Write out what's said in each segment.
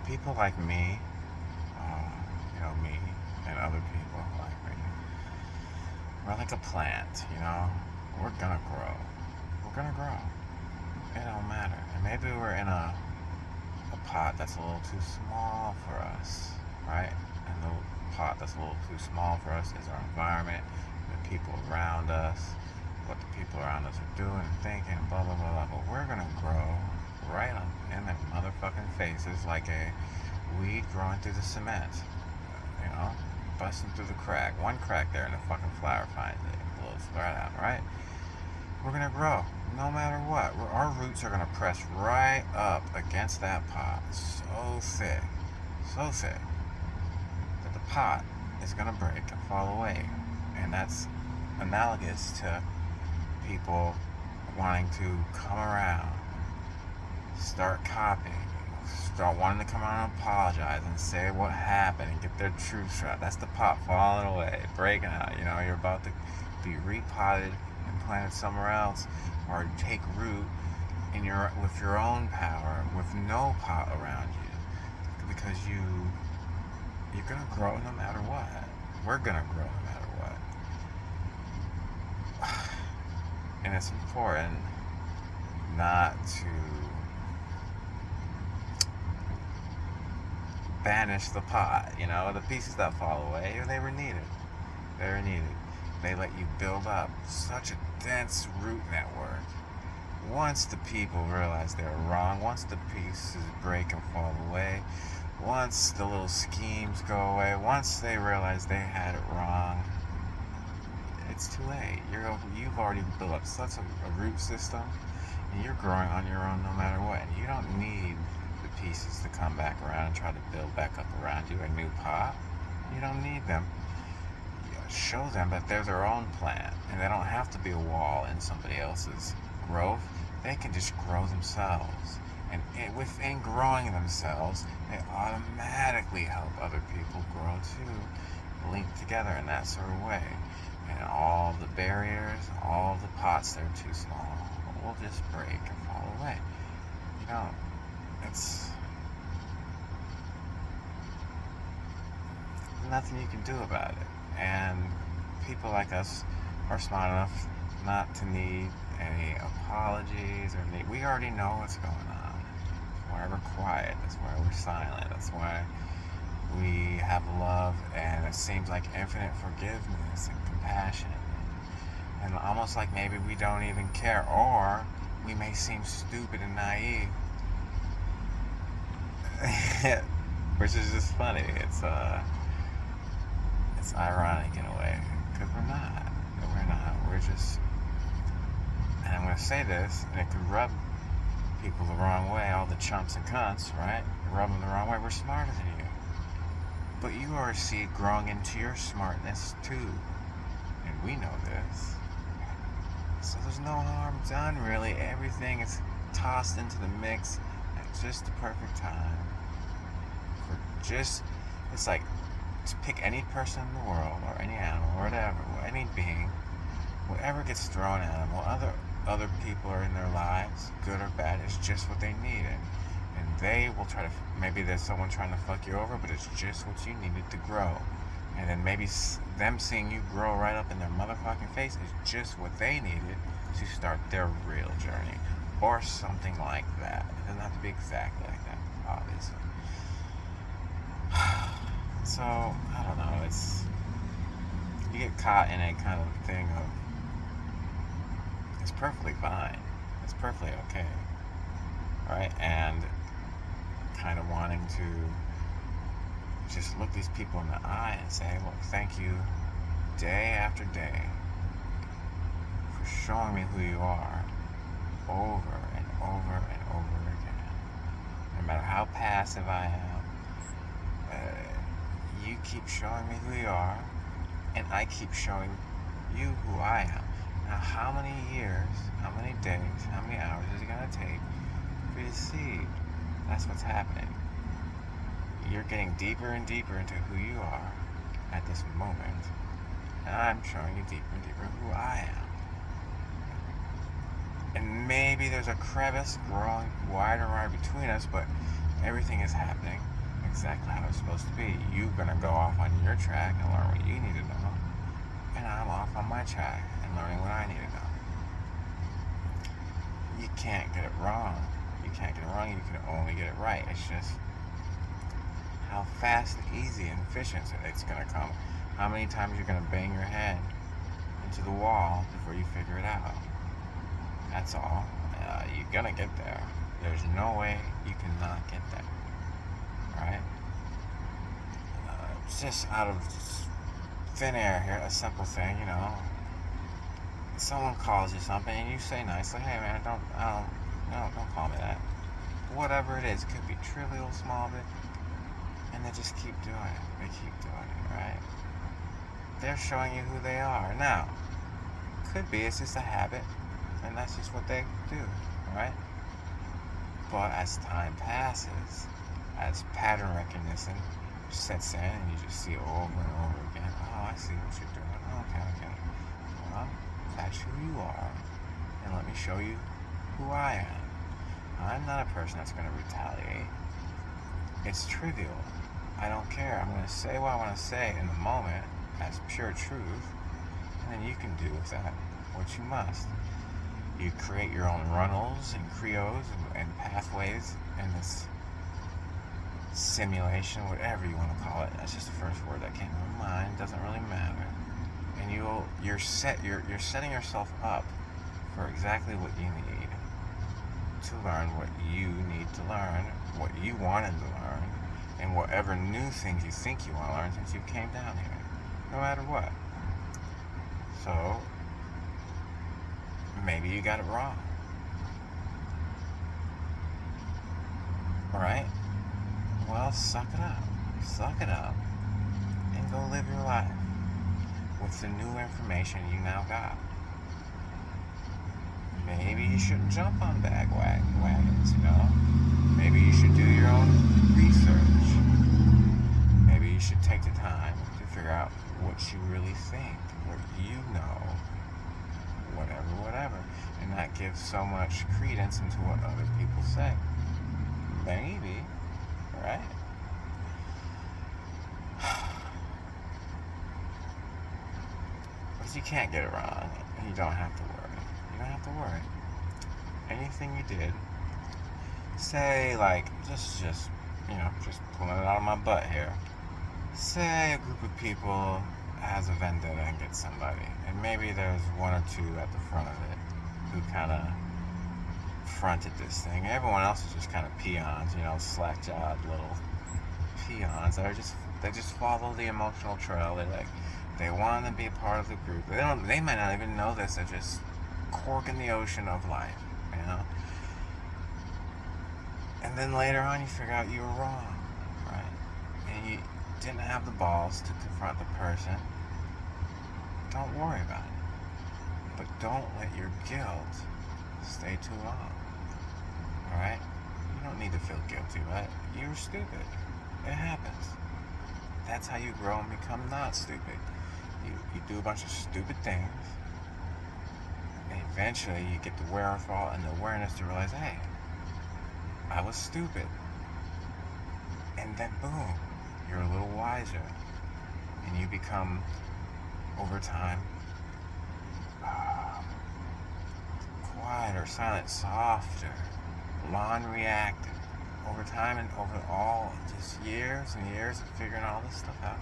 people like me, me and other people like me, we're like a plant, we're gonna grow. We're gonna grow. It don't matter. And maybe we're in a pot that's a little too small for us, right? And the pot that's a little too small for us is our environment, the people around us, what the people around us are doing and thinking, blah, blah, blah, blah. But we're gonna grow right on in their motherfucking faces like a weed growing through the cement, you know? Busting through the crack. One crack there and the fucking flower finds it and blows right out, right? We're gonna grow no matter what. Our roots are gonna press right up against that pot so thick that the pot is gonna break and fall away. And that's analogous to people wanting to come around, start copying, start wanting to come around and apologize and say what happened and get their truth out. That's the pot falling away, breaking out. You're about to be repotted and planted somewhere else, or take root with your own power, with no pot around you, because you're gonna grow no matter what. We're gonna grow no matter what, and it's important not to banish the pot. The pieces that fall away, they were needed. They were needed. They let you build up such a dense root network. Once the people realize they're wrong, once the pieces break and fall away, once the little schemes go away, once they realize they had it wrong, it's too late. You've already built up such a root system, and you're growing on your own no matter what. And you don't need the pieces to come back around and try to build back up around you a new pot. You don't need them. Show them that they're their own plant, and they don't have to be a wall in somebody else's growth. They can just grow themselves, and within growing themselves, they automatically help other people grow too, link together in that sort of way. And all the barriers, all the pots that are too small will just break and fall away. It's nothing you can do about it. And people like us are smart enough not to need any apologies we already know what's going on. That's why we're quiet. That's why we're silent. That's why we have love, and it seems like infinite forgiveness and compassion, and almost like maybe we don't even care, or we may seem stupid and naive, which is just funny. It's ironic in a way, because we're not. We're just, and I'm going to say this, and it could rub people the wrong way, all the chumps and cunts, right? Rub them the wrong way. We're smarter than you. But you are a seed growing into your smartness too. And we know this. So there's no harm done, really. Everything is tossed into the mix at just the perfect time. It's like, to pick any person in the world, or any animal, or whatever, any being, whatever gets thrown at them, while other people are in their lives, good or bad, is just what they need. And they will try to, maybe there's someone trying to fuck you over, but it's just what you needed to grow. And then maybe them seeing you grow right up in their motherfucking face is just what they needed to start their real journey. Or something like that. It doesn't have to be exactly like that, obviously. So, I don't know, you get caught in a kind of thing of, it's perfectly fine, it's perfectly okay, right? And kind of wanting to just look these people in the eye and say, well, thank you day after day for showing me who you are over and over and over again. No matter how passive I am, you keep showing me who you are, and I keep showing you who I am. Now, how many years, how many days, how many hours is it going to take for you to see that's what's happening? You're getting deeper and deeper into who you are at this moment, and I'm showing you deeper and deeper who I am. And maybe there's a crevice growing wider and wider between us, but everything is happening exactly how it's supposed to be. You're gonna go off on your track and learn what you need to know, and I'm off on my track and learning what I need to know. You can't get it wrong. You can't get it wrong. You can only get it right. It's just how fast and easy and efficient it's gonna come. How many times you're gonna bang your head into the wall before you figure it out. That's all. You're gonna get there. There's no way you cannot get there. Right? It's just out of thin air here, a simple thing, Someone calls you something and you say nicely, "Hey man, don't call me that." Whatever it is, it could be trivial, small bit, and they just keep doing it. They keep doing it, right? They're showing you who they are. Now, could be it's just a habit, and that's just what they do, right? But as time passes, as pattern recognition sets in, and you just see it over and over again. Oh, I see what you're doing. Okay. Well, that's who you are, and let me show you who I am. I'm not a person that's going to retaliate. It's trivial. I don't care. I'm going to say what I want to say in the moment as pure truth, and then you can do with that what you must. You create your own runnels and creos and pathways in this simulation, whatever you want to call it. That's just the first word that came to my mind. Doesn't really matter. And you're setting yourself up for exactly what you need to learn what you need to learn, what you wanted to learn, and whatever new things you think you want to learn since you came down here, no matter what. So maybe you got it wrong, right? Well, suck it up, and go live your life with the new information you now got. Maybe you shouldn't jump on wagons, Maybe you should do your own research. Maybe you should take the time to figure out what you really think, what you know, whatever, and not give so much credence into what other people say. Maybe, right? But you can't get it wrong, and you don't have to worry. You don't have to worry. Anything you did, say just pulling it out of my butt here. Say a group of people has a vendetta against somebody, and maybe there's one or two at the front of it who kind of fronted this thing. Everyone else is just kind of peons, slack-jawed little peons. They just follow the emotional trail. They want to be a part of the group. They might not even know this. They're just cork in the ocean of life, And then later on, you figure out you were wrong, right? And you didn't have the balls to confront the person. Don't worry about it. But don't let your guilt stay too long, all right? You don't need to feel guilty, right? You were stupid. It happens. That's how you grow and become not stupid. You do a bunch of stupid things, and eventually you get the wherewithal and the awareness to realize, hey, I was stupid. And then boom, you're a little wiser, and you become, over time, quieter, silent, softer, non-reactive. Over time and over all just years and years of figuring all this stuff out,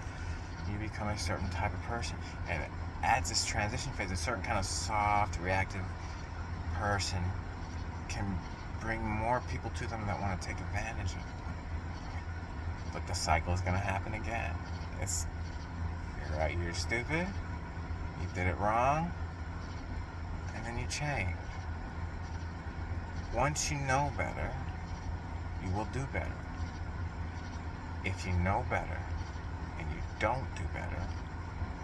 you become a certain type of person. And at this transition phase, a certain kind of soft, reactive person can bring more people to them that want to take advantage of it. But the cycle is going to happen again. You're right, you're stupid, you did it wrong, and then you change. Once you know better, you will do better. If you know better and you don't do better,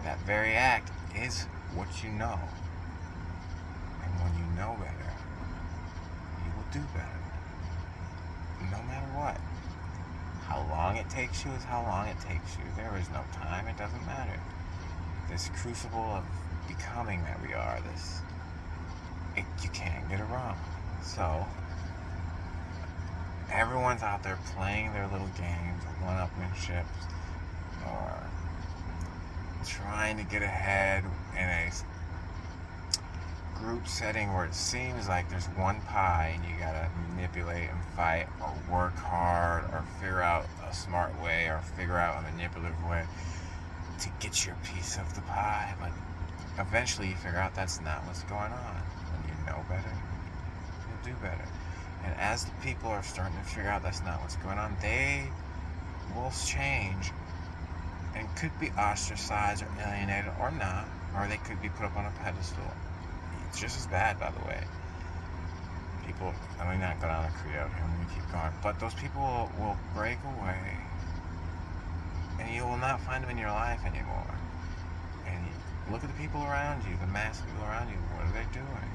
that very act is what you know. And when you know better, you will do better. No matter what. How long it takes you is how long it takes you. There is no time. It doesn't matter. This crucible of becoming that we are, you can't get it wrong. So, everyone's out there playing their little games of one-upmanships or trying to get ahead in a group setting where it seems like there's one pie and you gotta manipulate and fight or work hard or figure out a smart way or figure out a manipulative way to get your piece of the pie. But eventually you figure out that's not what's going on. When you know better, you'll do better. And as the people are starting to figure out that's not what's going on, they will change and could be ostracized or alienated or not, or they could be put up on a pedestal. It's just as bad, by the way. People, I mean, not go down a credo here, let me keep going, but those people will break away and you will not find them in your life anymore. And you look at the people around you, the mass of people around you, what are they doing?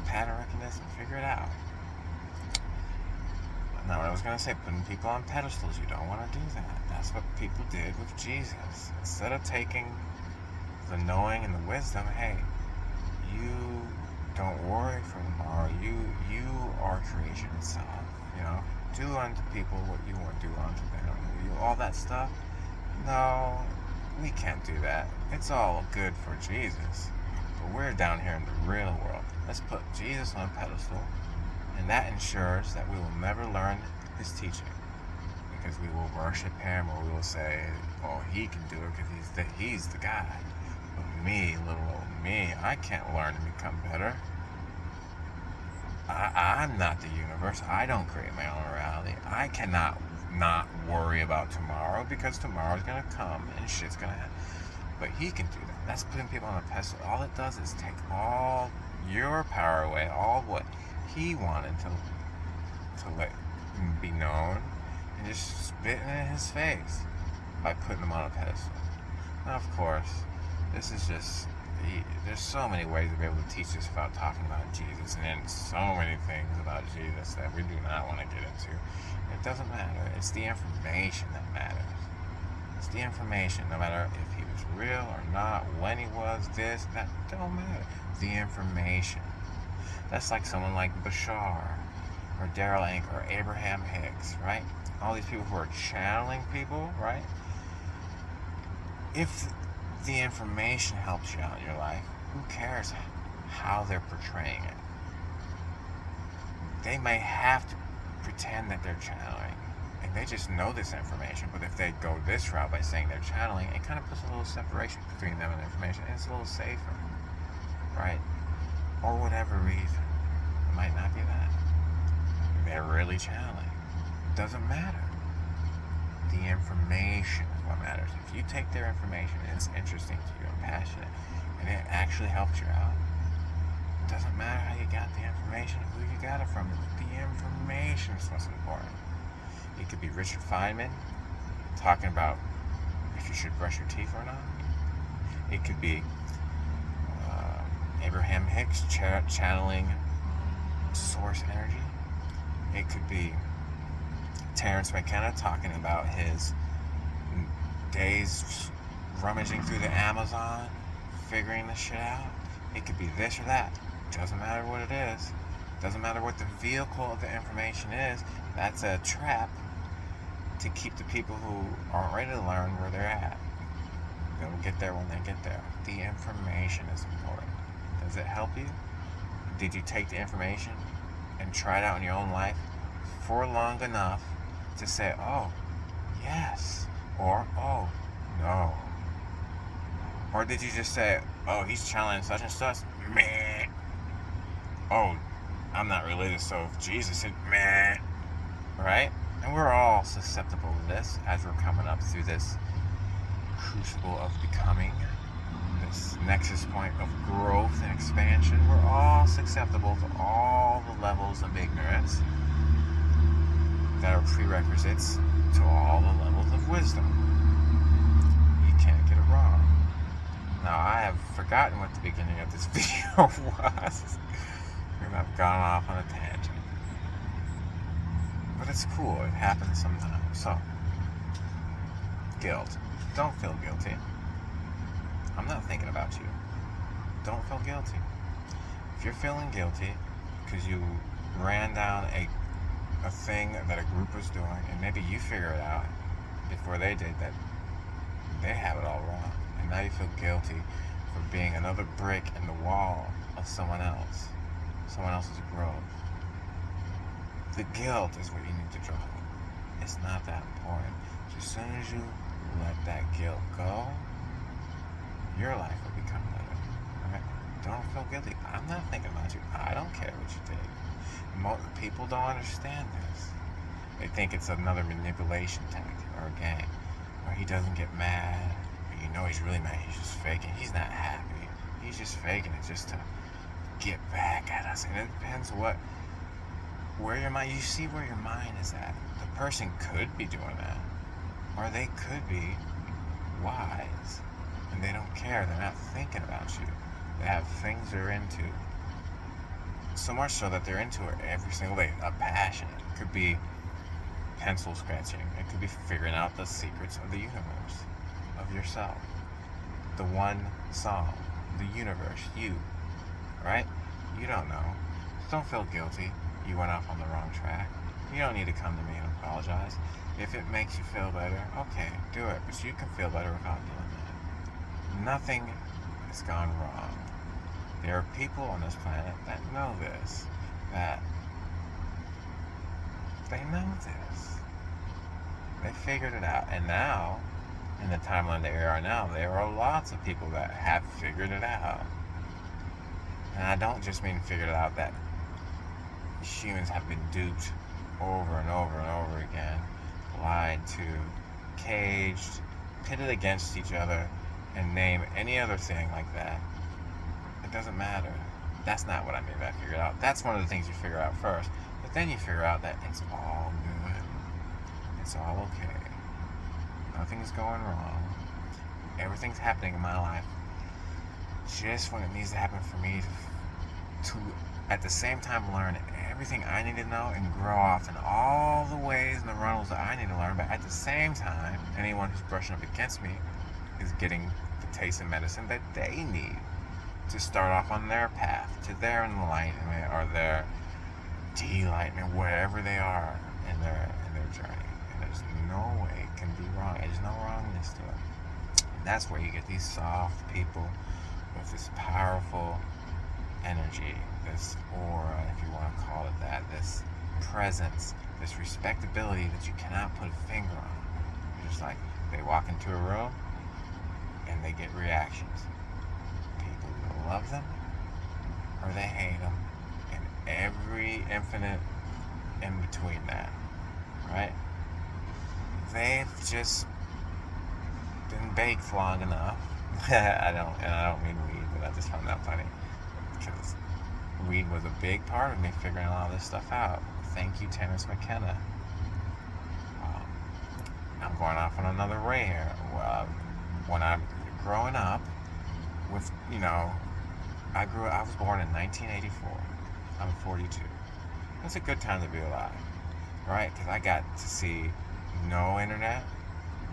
Pattern recognition, figure it out. Now, what I was going to say, putting people on pedestals, you don't want to do that. That's what people did with Jesus. Instead of taking the knowing and the wisdom, hey, you don't worry for tomorrow. You are creation itself. Do unto people what you want to do unto them. All that stuff. No, we can't do that. It's all good for Jesus, but we're down here in the real world. Let's put Jesus on a pedestal, and that ensures that we will never learn his teaching, because we will worship him, or we will say, "Oh, he can do it because he's the guy." But me, little old me, I can't learn to become better. I'm not the universe. I don't create my own reality. I cannot not worry about tomorrow, because tomorrow's gonna come and shit's gonna happen. But he can do that. That's putting people on a pedestal. All it does is take all your power away, all what he wanted to let be known, and just spit in his face by putting him on a pedestal. Now, of course, this is just, there's so many ways to be able to teach us about talking about Jesus, and then so many things about Jesus that we do not want to get into. It doesn't matter. It's the information that matters. It's the information, no matter if he was real or not, when he was, this, that, don't matter. The information. That's like someone like Bashar, or Daryl Ank, or Abraham Hicks, right? All these people who are channeling people, right? If the information helps you out in your life, who cares how they're portraying it? They may have to pretend that they're channeling, and they just know this information, but if they go this route by saying they're channeling, it kind of puts a little separation between them and the information, and it's a little safer, right? Or whatever reason. It might not be that. They're really channeling. It doesn't matter. The information is what matters. If you take their information and it's interesting to you and passionate, and it actually helps you out, it doesn't matter how you got the information, who you got it from. The information is what's important. It could be Richard Feynman talking about if you should brush your teeth or not. It could be Abraham Hicks channeling source energy. It could be Terence McKenna talking about his days rummaging through the Amazon, figuring the shit out. It could be this or that. Doesn't matter what it is. Doesn't matter what the vehicle of the information is. That's a trap to keep the people who aren't ready to learn where they're at. They'll get there when they get there. The information is important. Does it help you? Did you take the information and try it out in your own life for long enough to say, oh, yes, or oh, no? Or did you just say, oh, he's channeling such and such, meh. Oh, I'm not religious, so if Jesus said, meh, right? And we're all susceptible to this as we're coming up through this crucible of becoming, this nexus point of growth and expansion. We're all susceptible to all the levels of ignorance that are prerequisites to all the levels of wisdom. You can't get it wrong. Now, I have forgotten what the beginning of this video was, and I've gone off on a tangent. But it's cool, it happens sometimes. So, guilt. Don't feel guilty. I'm not thinking about you. Don't feel guilty. If you're feeling guilty because you ran down a thing that a group was doing, and maybe you figure it out before they did, that they have it all wrong, and now you feel guilty for being another brick in the wall of someone else's growth. The guilt is what you need to drop. It's not that important. So as soon as you let that guilt go, your life will become better. Right? Don't feel guilty. I'm not thinking about you. I don't care what you did. Most people don't understand this. They think it's another manipulation tactic or a game where he doesn't get mad, or you know he's really mad. He's just faking. He's not happy. He's just faking it just to get back at us. And it depends where your mind. You see where your mind is at. The person could be doing that, or they could be wise, and they don't care. They're not thinking about you. They have things they're into, so much so that they're into it every single day. A passion. It could be pencil scratching. It could be figuring out the secrets of the universe, of yourself. The one song, the universe, you. Right? You don't know. So don't feel guilty. You went off on the wrong track. You don't need to come to me and apologize. If it makes you feel better, okay, do it. But you can feel better without doing that. Nothing has gone wrong. There are people on this planet that know this, that they know this. They figured it out. And now, in the timeline that we are now, there are lots of people that have figured it out. And I don't just mean figured it out that humans have been duped over and over and over again, lied to, caged, pitted against each other, and name any other thing like that. It doesn't matter. That's not what I mean by figure it out. That's one of the things you figure out first. But then you figure out that it's all good. It's all okay. Nothing's going wrong. Everything's happening in my life just when it needs to happen for me to at the same time learn everything I need to know and grow off in all the ways and the runnels that I need to learn. But at the same time, anyone who's brushing up against me is getting the taste of medicine that they need to start off on their path to their enlightenment or their delightment, wherever they are in their journey. And there's no way it can be wrong. There's no wrongness to it. And that's where you get these soft people with this powerful energy, this aura, if you want to call it that, this presence, this respectability that you cannot put a finger on. You're just like, they walk into a room and they get reactions. People either love them or they hate them, and every infinite in between that, right? They've just been baked long enough. I don't mean weed, but I just found that funny because weed was a big part of me figuring a lot of this stuff out. Thank you, Terence McKenna. I'm going off on another ray here. When I'm growing up, with I was born in 1984. I'm 42. It's a good time to be alive, right? Because I got to see no internet,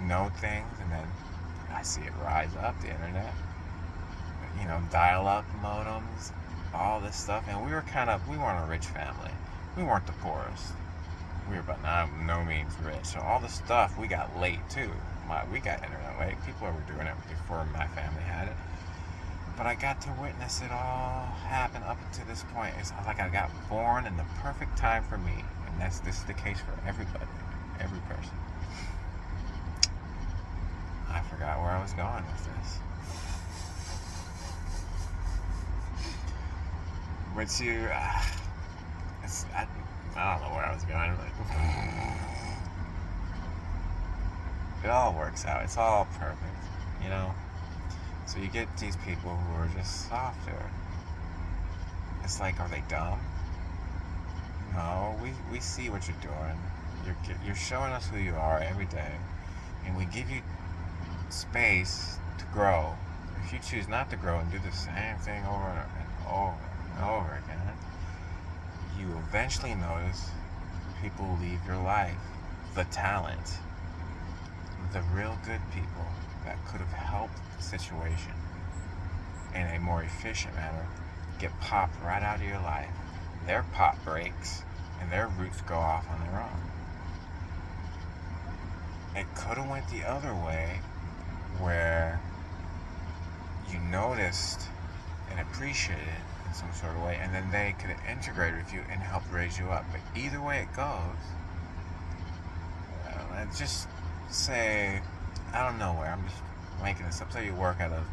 no things, and then I see it rise up, the internet. Dial-up modems, all this stuff, and we weren't a rich family. We weren't the poorest. We were by no means rich. So all the stuff we got late too. We got internet late. People were doing it before my family had it. But I got to witness it all happen up to this point. It's like I got born in the perfect time for me, and this is the case for everybody, every person. I forgot where I was going with this. But I don't know where I was going, but it all works out. It's all perfect, So you get these people who are just softer. It's like, are they dumb? No, we see what you're doing. You're showing us who you are every day, and we give you space to grow. If you choose not to grow and do the same thing over and over and over again, you eventually notice people leave your life. The talent, the real good people that could have helped the situation in a more efficient manner get popped right out of your life their pot breaks and their roots go off on their own. It could have went the other way, where you noticed and appreciated it in some sort of way, and then they could have integrated with you and helped raise you up. But either way it goes, just say, I don't know where, I'm just making this up. Say you work at an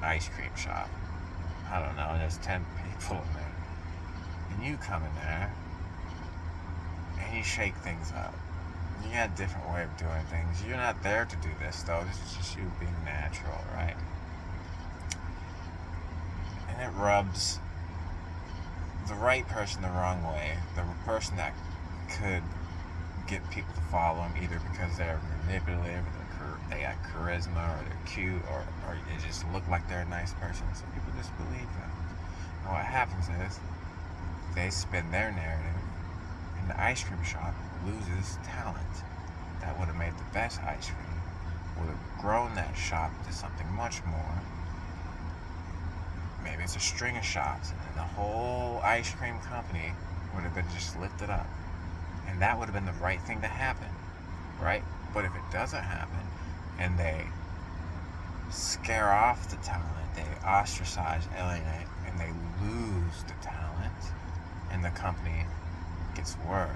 ice cream shop. I don't know, and there's 10 people in there. And you come in there and you shake things up. You got a different way of doing things. You're not there to do this, though. This is just you being natural, right? And it rubs the right person the wrong way. The person that could get people to follow them either because they're manipulative, or they got charisma, or they're cute, or they just look like they're a nice person, so people just believe them. And what happens is they spin their narrative, and the ice cream shop loses talent that would have made the best ice cream, would have grown that shop to something much more. Maybe it's a string of shops, and the whole ice cream company would have been just lifted up. And that would have been the right thing to happen, right? But if it doesn't happen, and they scare off the talent, they ostracize, alienate, and they lose the talent, and the company gets worse,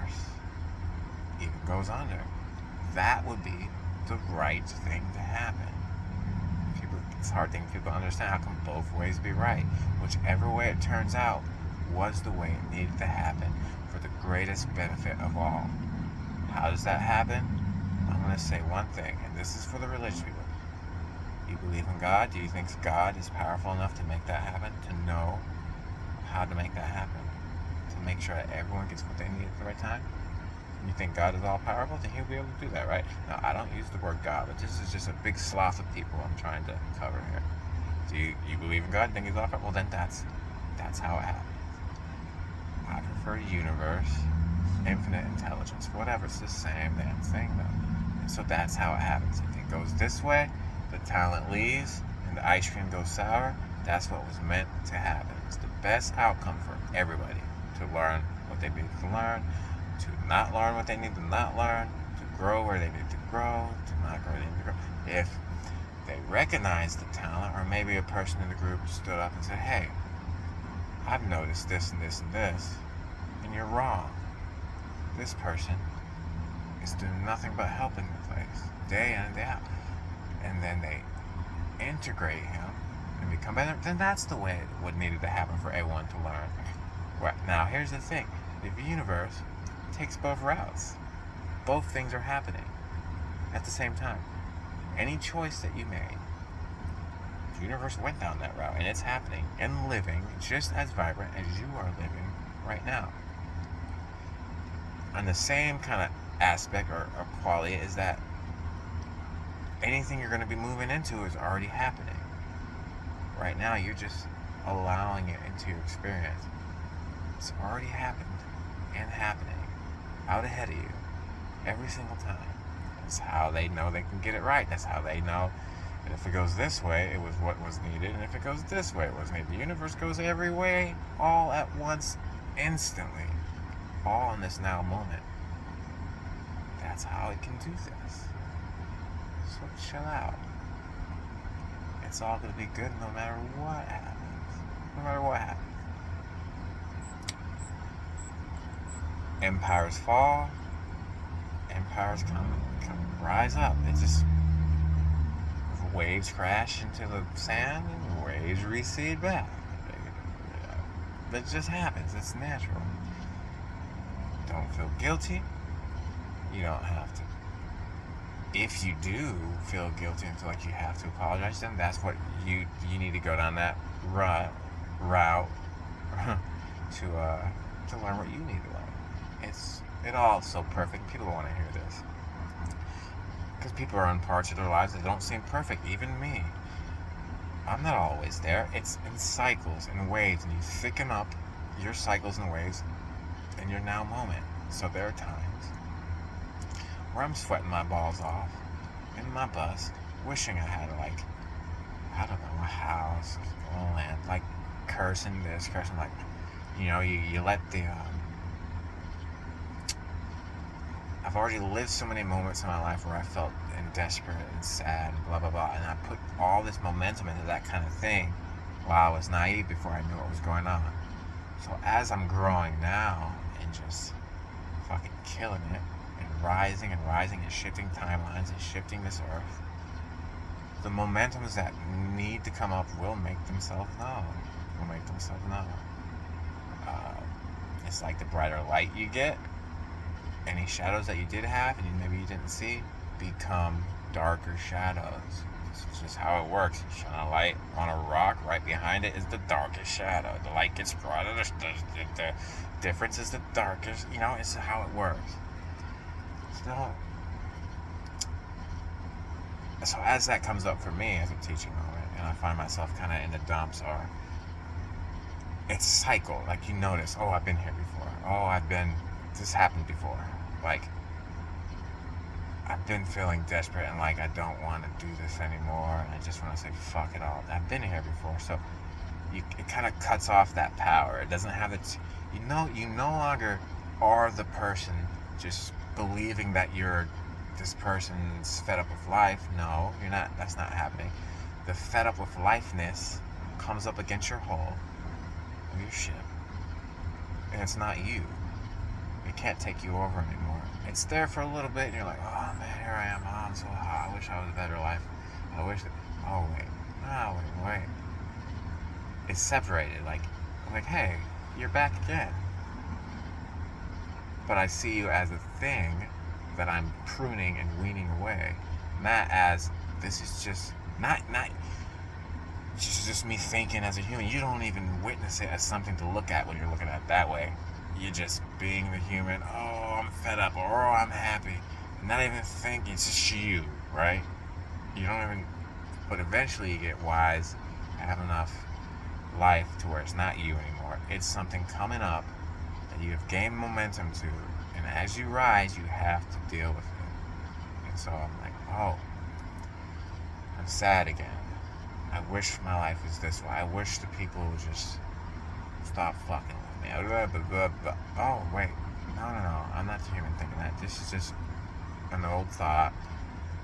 even goes under, that would be the right thing to happen. It's a hard thing for people to understand. How can both ways be right? Whichever way it turns out was the way it needed to happen for the greatest benefit of all. How does that happen? I'm going to say one thing, and this is for the religious people. You believe in God? Do you think God is powerful enough to make that happen? To know how to make that happen? To make sure that everyone gets what they need at the right time? You think God is all powerful? Then He'll be able to do that, right? Now, I don't use the word God, but this is just a big swath of people I'm trying to cover here. Do you believe in God? Think He's all powerful? Well, then that's how it happens. I prefer universe, infinite intelligence, whatever. It's the same damn thing, though. And so that's how it happens. If it goes this way, the talent leaves, and the ice cream goes sour. That's what was meant to happen. It's the best outcome for everybody to learn what they need to learn, to not learn what they need to not learn, to grow where they need to grow, to not grow where they need to grow. If they recognize the talent, or maybe a person in the group stood up and said, hey, I've noticed this and this and this, and you're wrong. This person is doing nothing but helping the place, day in and day out. And then they integrate him and become better, then that's the way what needed to happen for everyone to learn. Right. Now, here's the thing. The universe takes both routes. Both things are happening at the same time. Any choice that you made, the universe went down that route, and it's happening and living just as vibrant as you are living right now. And the same kind of aspect or quality is that anything you're going to be moving into is already happening. Right now, you're just allowing it into your experience. It's already happened and happening out ahead of you every single time. That's how they know they can get it right. That's how they know that if it goes this way, it was what was needed, and if it goes this way, it was needed. The universe goes every way, all at once, instantly, all in this now moment. That's how it can do this. So chill out. It's all going to be good no matter what happens. No matter what happens. Empires fall, empires come rise up. It just, waves crash into the sand and waves recede back. It just happens. It's natural. Don't feel guilty. You don't have to. If you do feel guilty and feel like you have to apologize, then that's what you need to go down that route to learn what you need to learn. It all so perfect. People don't want to hear this because people are in parts of their lives that don't seem perfect. Even me, I'm not always there. It's in cycles and waves, and you thicken up your cycles and waves in your now moment. So there are times where I'm sweating my balls off in my bus, wishing I had a house, a land, cursing this, cursing you let the I've already lived so many moments in my life where I felt desperate and sad and blah blah blah, and I put all this momentum into that kind of thing while I was naive before I knew what was going on. So as I'm growing now and just fucking killing it and rising and shifting timelines and shifting this earth, the momentums that need to come up will make themselves known. Uh, it's like the brighter light you get, any shadows that you did have and maybe you didn't see become darker shadows. It's just how it works. You shine a light on a rock, right behind it is the darkest shadow. The light gets brighter, the difference is the darkest. It's how it works. So as that comes up for me as a teaching moment, and I find myself kind of in the dumps, or it's a cycle. Like you notice, oh, I've been here before. Oh, this happened before. Like, I've been feeling desperate and like I don't want to do this anymore, and I just want to say fuck it all. I've been here before, so it kind of cuts off that power. It doesn't have it. You no longer are the person just believing that you're this person's fed up with life. No, you're not. That's not happening. The fed up with lifeness comes up against your hull of your ship, and it's not you. It can't take you over anymore. It's there for a little bit, and you're like, oh man, here I am. Oh, I'm so hot. I wish I was a better life. I wish that. Oh wait. It's separated. Like, hey, you're back again. But I see you as a thing that I'm pruning and weaning away, not as this is just not just me thinking as a human. You don't even witness it as something to look at when you're looking at it that way. You're just being the human. Oh, I'm fed up, or oh, I'm happy. Not even thinking. It's just you, right? You don't even. But eventually, you get wise, have enough life to where it's not you anymore. It's something coming up that you have gained momentum to, and as you rise, you have to deal with it. And so I'm like, oh, I'm sad again. I wish my life was this way. I wish the people would just stop fucking with me. Oh, wait. No. I'm not the human thinking that. This is just an old thought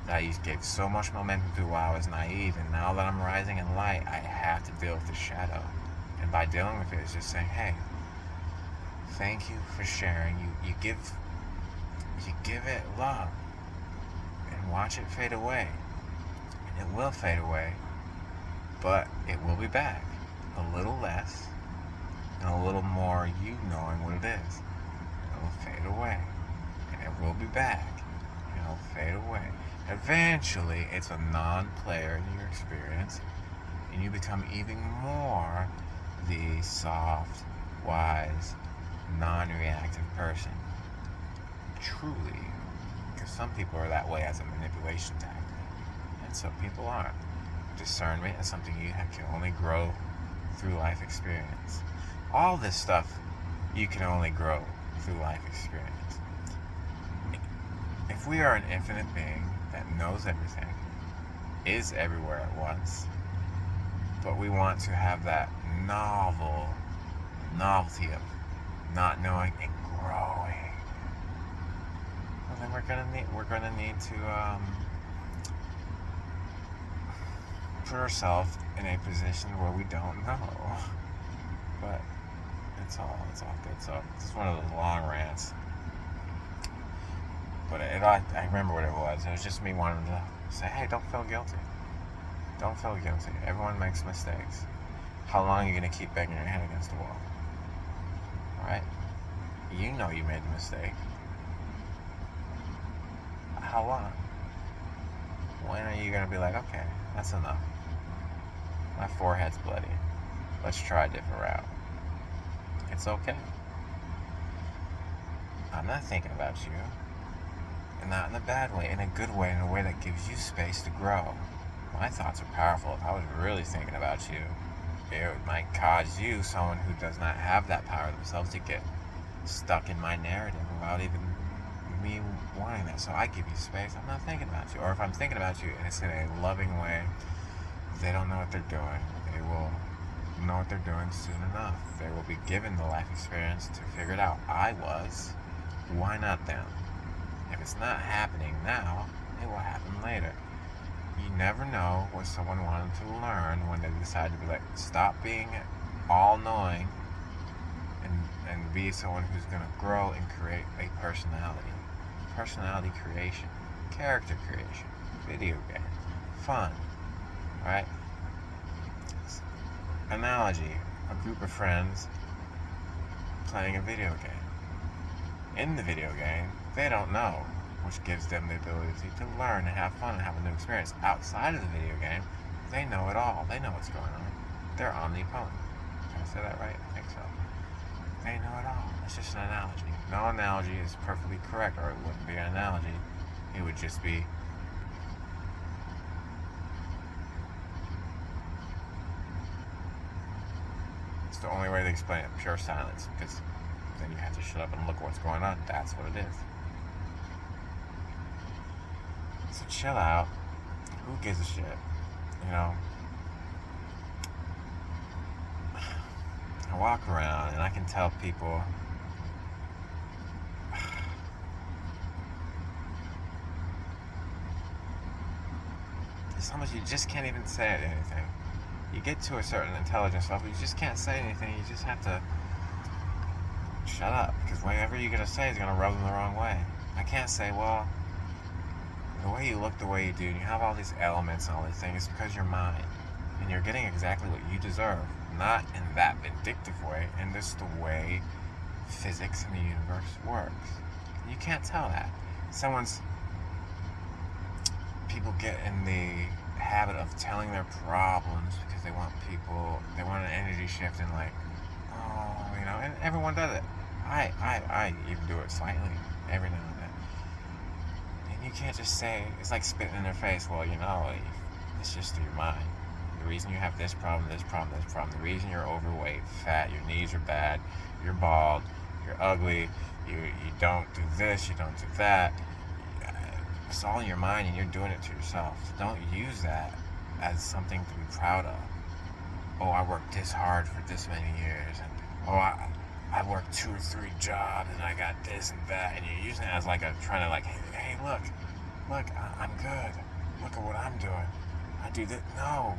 that I gave so much momentum to while I was naive, and now that I'm rising in light, I have to deal with the shadow. And by dealing with it, it's just saying, hey, thank you for sharing. You give it love, and watch it fade away. And it will fade away, but it will be back. A little less, and a little more you knowing what it is. It will fade away, and it will be back, and it will fade away. Eventually, it's a non-player in your experience, and you become even more the soft, wise, non-reactive person. Truly, because some people are that way as a manipulation tactic, and some people aren't. Discernment is something you can only grow through life experience. All this stuff you can only grow through life experience. If we are an infinite being that knows everything, is everywhere at once, but we want to have that novelty of not knowing and growing, well then we're gonna need to put ourselves in a position where we don't know. But it's all good. So it's one of those long rants. But I remember what it was. It was just me wanting to say, hey, don't feel guilty. Don't feel guilty. Everyone makes mistakes. How long are you going to keep banging your head against the wall? Alright? You know you made a mistake. How long? When are you going to be like, okay, that's enough. My forehead's bloody. Let's try a different route. It's okay. I'm not thinking about you. And not in a bad way, in a good way, in a way that gives you space to grow. My thoughts are powerful. If I was really thinking about you, it might cause you, someone who does not have that power themselves, to get stuck in my narrative without even me wanting that. So I give you space. I'm not thinking about you. Or if I'm thinking about you and it's in a loving way, they don't know what they're doing. They will know what they're doing soon enough. They will be given the life experience to figure it out. I was. Why not them? If it's not happening now, it will happen later. You never know what someone wanted to learn when they decide to be like, stop being all-knowing and be someone who's going to grow and create a personality. Personality creation, character creation, video game, fun, right? Analogy, a group of friends playing a video game. In the video game, they don't know, which gives them the ability to learn and have fun and have a new experience. Outside of the video game, they know it all. They know what's going on. They're omnipotent. Did I say that right? I think so. They know it all. It's just an analogy. No analogy is perfectly correct, or it wouldn't be an analogy. It would just be it's the only way to explain it, pure silence, because then you have to shut up and look at what's going on. That's what it is. So chill out. Who gives a shit? You know? I walk around and I can tell people sometimes you just can't even say anything. You get to a certain intelligence level, you just can't say anything. You just have to shut up, because whatever you're going to say is going to rub them the wrong way. I can't say, well, the way you look the way you do, and you have all these elements and all these things, because you're mine. And you're getting exactly what you deserve. Not in that vindictive way, and this is the way physics and the universe works. You can't tell that. People get in the habit of telling their problems because they want an energy shift, and like, oh, you know, and everyone does it. I even do it slightly every now and then. And you can't just say, it's like spitting in their face, well, you know, it's just through your mind. The reason you have this problem, the reason you're overweight, fat, your knees are bad, you're bald, you're ugly, you don't do this, you don't do that. It's all in your mind, and you're doing it to yourself. Don't use that as something to be proud of. Oh, I worked this hard for this many years, and oh, I worked 2 or 3 jobs, and I got this and that, and you're using it as like trying to like, hey, look, I'm good. Look at what I'm doing. I do this. No,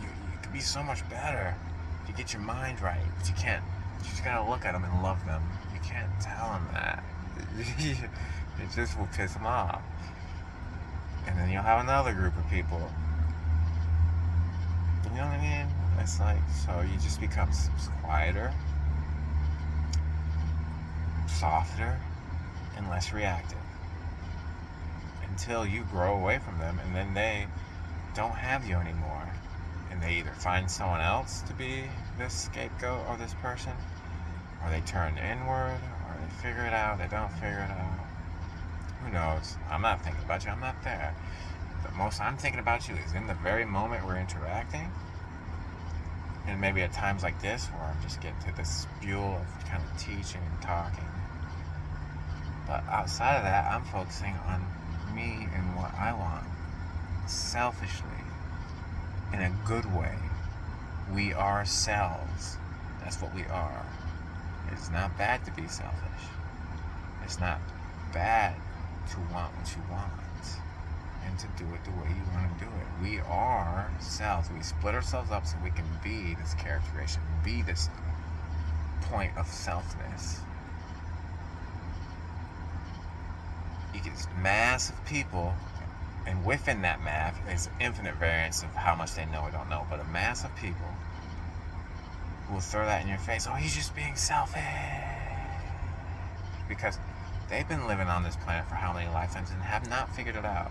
you could be so much better if you get your mind right, but you can't. You just gotta look at them and love them. You can't tell them that. It just will piss them off. And then you'll have another group of people. You know what I mean? It's like, so you just become quieter, softer, and less reactive. Until you grow away from them, and then they don't have you anymore. And they either find someone else to be this scapegoat or this person, or they turn inward, or they figure it out, they don't figure it out. Who knows? I'm not thinking about you, I'm not there. The most I'm thinking about you is in the very moment we're interacting, and maybe at times like this where I'm just getting to this spewel of kind of teaching and talking. But outside of that, I'm focusing on me and what I want, selfishly, in a good way. We are selves. That's what we are. It's not bad to be selfish. It's not bad to want what you want and to do it the way you want to do it. We are selves. We split ourselves up so we can be this characterization, be this point of selfness. You get this mass of people, and within that mass is infinite variance of how much they know or don't know, but a mass of people will throw that in your face. Oh, he's just being selfish. Because they've been living on this planet for how many lifetimes and have not figured it out.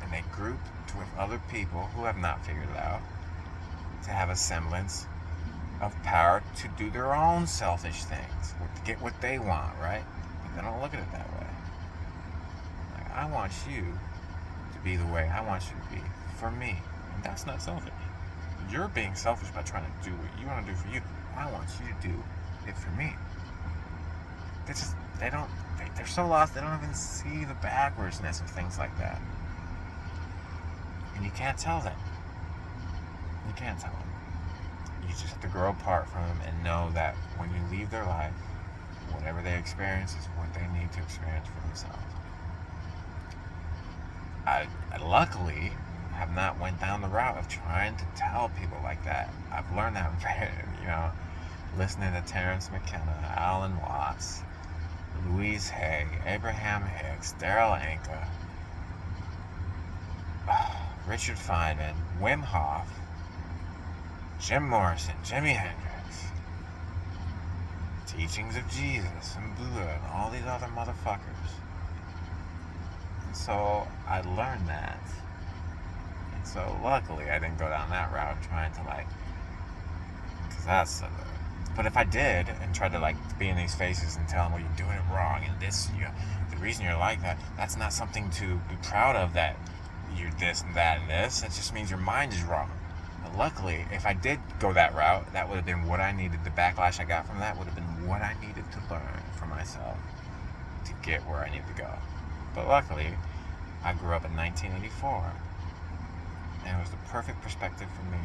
And they grouped with other people who have not figured it out to have a semblance of power to do their own selfish things, to get what they want, right? But they don't look at it that way. Like, I want you to be the way I want you to be for me. And that's not selfish. You're being selfish by trying to do what you want to do for you. I want you to do it for me. They're so lost, they don't even see the backwardsness of things like that. And you can't tell them. You can't tell them. You just have to grow apart from them and know that when you leave their life, whatever they experience is what they need to experience for themselves. I luckily have not went down the route of trying to tell people like that. I've learned that, listening to Terrence McKenna, Alan Watts, Louise Hay, Abraham Hicks, Daryl Anka, Richard Feynman, Wim Hof, Jim Morrison, Jimi Hendrix, teachings of Jesus and Buddha and all these other motherfuckers. And so I learned that. And so luckily I didn't go down that route trying to because that's but if I did and tried to be in these faces and tell them, well, you're doing it wrong and this, the reason you're like that, that's not something to be proud of, that you're this and that and this. That just means your mind is wrong. But luckily, if I did go that route, that would have been what I needed. The backlash I got from that would have been what I needed to learn for myself to get where I need to go. But luckily, I grew up in 1984, and it was the perfect perspective for me.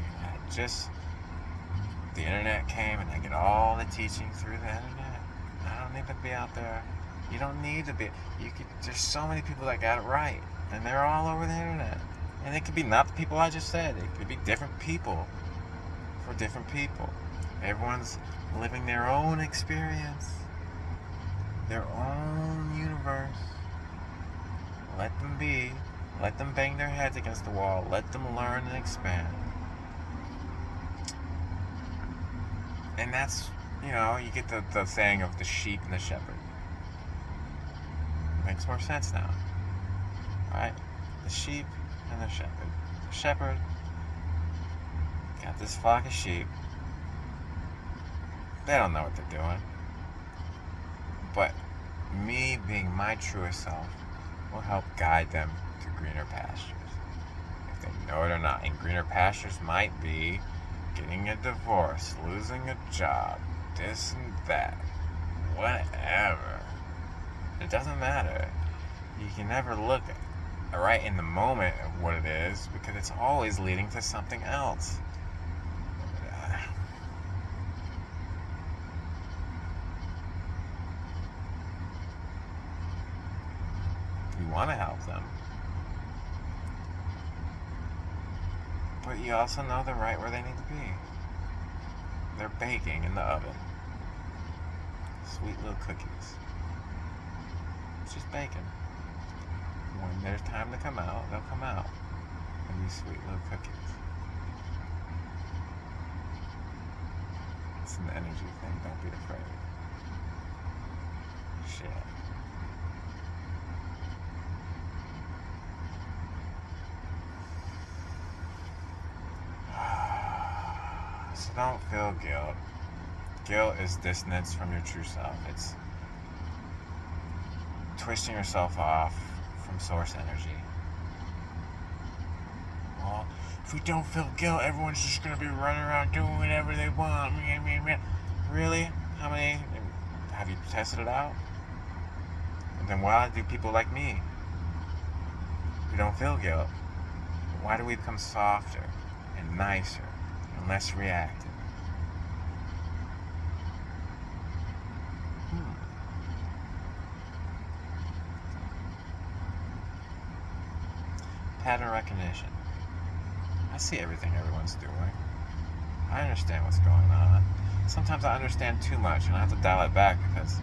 The internet came, and I get all the teaching through the internet. I don't need to be out there. You don't need to be. There's so many people that got it right, and they're all over the internet. And it could be not the people I just said. It could be different people for different people. Everyone's living their own experience, their own universe. Let them be. Let them bang their heads against the wall. Let them learn and expand. And that's, you get the saying of the sheep and the shepherd. It makes more sense now. Right? The sheep and the shepherd. The shepherd got this flock of sheep. They don't know what they're doing. But me being my truest self will help guide them to greener pastures. If they know it or not. And greener pastures might be getting a divorce, losing a job, this and that, whatever. It doesn't matter. You can never look right in the moment of what it is, because it's always leading to something else. You want to help them, but you also know they're right where they need to be. They're baking in the oven. Sweet little cookies. It's just baking. When there's time to come out, they'll come out. And these sweet little cookies. It's an energy thing. Don't be afraid. Shit. So don't feel guilt. Guilt is dissonance from your true self. It's twisting yourself off from source energy. Well, if we don't feel guilt, everyone's just going to be running around doing whatever they want. Really? How many? Have you tested it out? And then why do people like me, who don't feel guilt, why do we become softer and nicer and less reactive? Pattern recognition. I see everything everyone's doing. I understand what's going on. Sometimes I understand too much and I have to dial it back, because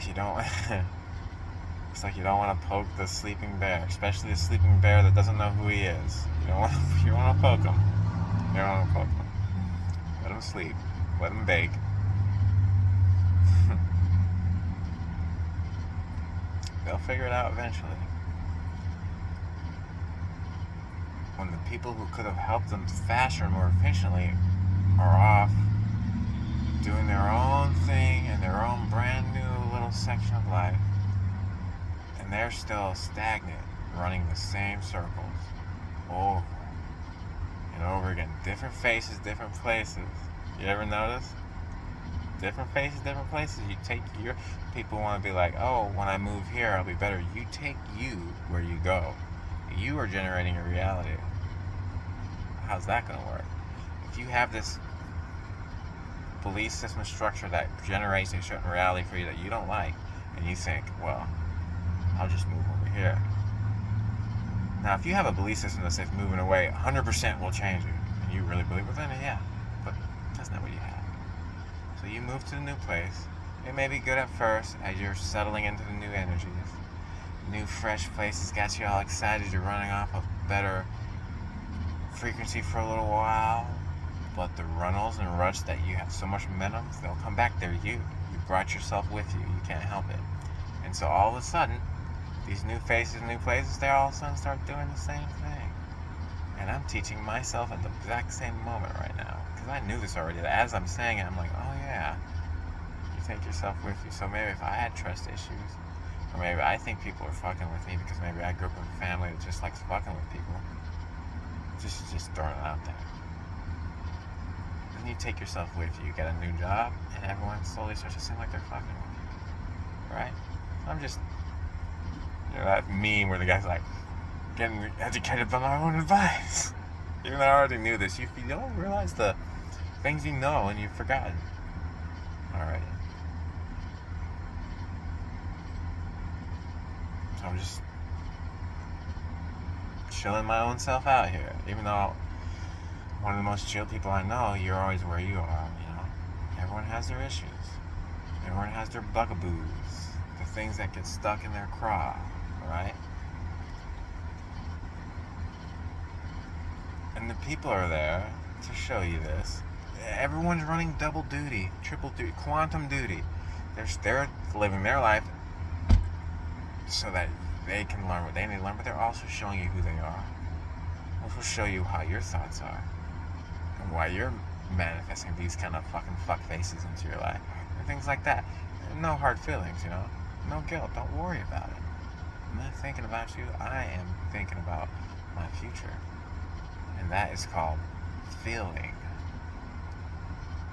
you don't it's like you don't want to poke the sleeping bear, especially the sleeping bear that doesn't know who he is. You want to poke him. You don't want to poke him. Let him sleep. Let him bake. They'll figure it out eventually. When the people who could have helped them faster and more efficiently are off doing their own thing in their own brand new little section of life, and they're still stagnant, running the same circles over and over again. Different faces, different places. You ever notice? Different faces, different places. You take your people want to be like, oh, when I move here, I'll be better. You take you where you go. You are generating a reality. How's that going to work? if you have this belief system structure that generates a certain reality for you that you don't like, and you think, well, I'll just move over here. Now, if you have a belief system that says moving away 100% will change you, and you really believe it, then yeah, but that's not what you have. So you move to the new place. It may be good at first as you're settling into the new energies. New, fresh places got you all excited. You're running off a better frequency for a little while. But the runnels and rush that you have so much momentum, they'll come back. They're you. You brought yourself with you. You can't help it. And so all of a sudden, these new faces, new places, they all of a sudden start doing the same thing. And I'm teaching myself at the exact same moment right now. Because I knew this already. As I'm saying it, I'm like, oh yeah. You take yourself with you. So maybe if I had trust issues, or maybe I think people are fucking with me because maybe I grew up in a family that just likes fucking with people. Just throwing it out there. Then you take yourself with you. You get a new job, and everyone slowly starts to seem like they're fucking with you. Right? I'm just, that meme where the guy's like, getting educated by my own advice. Even though I already knew this, you don't realize the things you know and you've forgotten already. So I'm just chilling my own self out here. Even though one of the most chill people I know, you're always where you are, Everyone has their issues. Everyone has their bugaboos. The things that get stuck in their craw, right? And the people are there to show you this. Everyone's running double duty, triple duty, quantum duty. They're living their life so that they can learn what they need to learn, but they're also showing you who they are. This will show you how your thoughts are and why you're manifesting these kind of fucking fuck faces into your life and things like that. No hard feelings, no guilt. Don't worry about it. I'm not thinking about you. I am thinking about my future, and that is called feeling.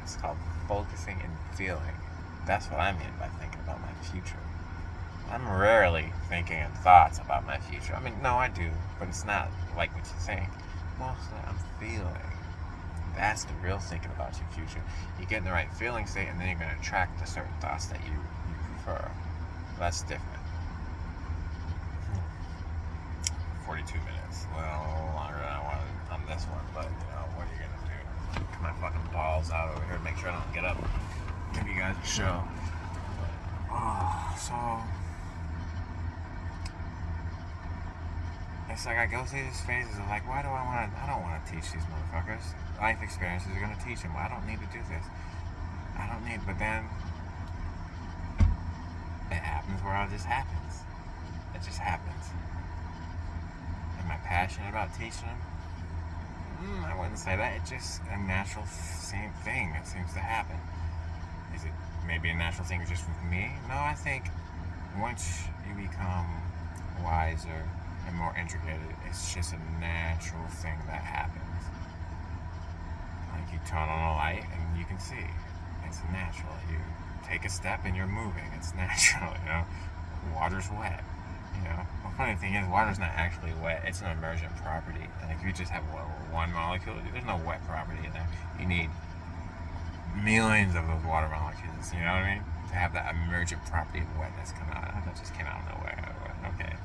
It's called focusing and feeling. That's what I mean by thinking about my future. I'm rarely thinking in thoughts about my future. I mean, no, I do, but it's not like what you think. Mostly I'm feeling. That's the real thinking about your future. You get in the right feeling state, and then you're going to attract the certain thoughts that you prefer. That's different. 42 minutes. Well, a little longer than I wanted on this one, but, what are you going to do? Get my fucking balls out over here to make sure I don't get up. Give you guys a show. So it's like I go through these phases of like, I don't want to teach these motherfuckers. Life experiences are going to teach them. I don't need to do this. But then it happens where it just happens. It just happens. Am I passionate about teaching them? I wouldn't say that. It's just a natural same thing that seems to happen. Is it maybe a natural thing just with me? No, I think once you become wiser and more intricate, it's just a natural thing that happens. Like you turn on a light and you can see. It's natural. You take a step and you're moving. It's natural, Water's wet, The funny thing is, water's not actually wet. It's an emergent property. And if you just have one molecule, there's no wet property in there. You need millions of those water molecules, you know what I mean? To have that emergent property of wetness come out. That just came out of nowhere. Okay.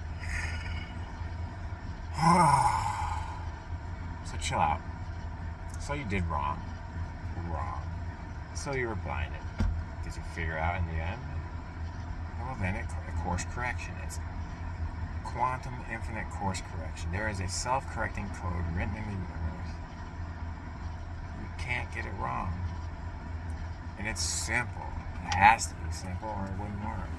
So chill out. So you did wrong. So you were blinded. Did you figure out in the end? Well, then a course correction. It's quantum infinite course correction. There is a self-correcting code written in the universe. You can't get it wrong. And it's simple. It has to be simple or it wouldn't work.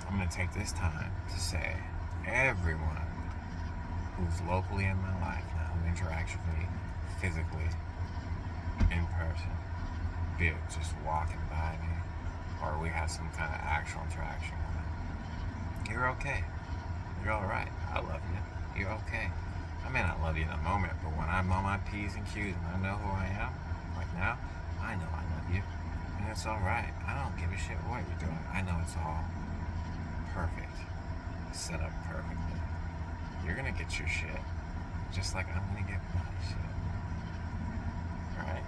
I'm going to take this time to say everyone who's locally in my life now, who interacts with me physically, in person, be it just walking by me, or we have some kind of actual interaction with them. You're okay. You're alright. I love you. You're okay. I may not love you in the moment, but when I'm on my P's and Q's and I know who I am, like now, I know I love you. And it's alright. I don't give a shit what you're doing. I know it's all perfect. Set up perfectly. You're gonna get your shit. Just like I'm gonna get my shit. Alright?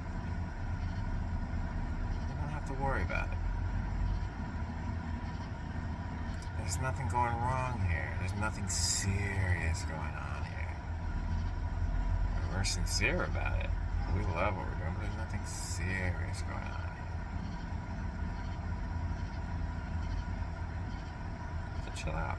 You don't have to worry about it. There's nothing going wrong here. There's nothing serious going on here. And we're sincere about it. We love what we're doing, but there's nothing serious going on here. So chill out.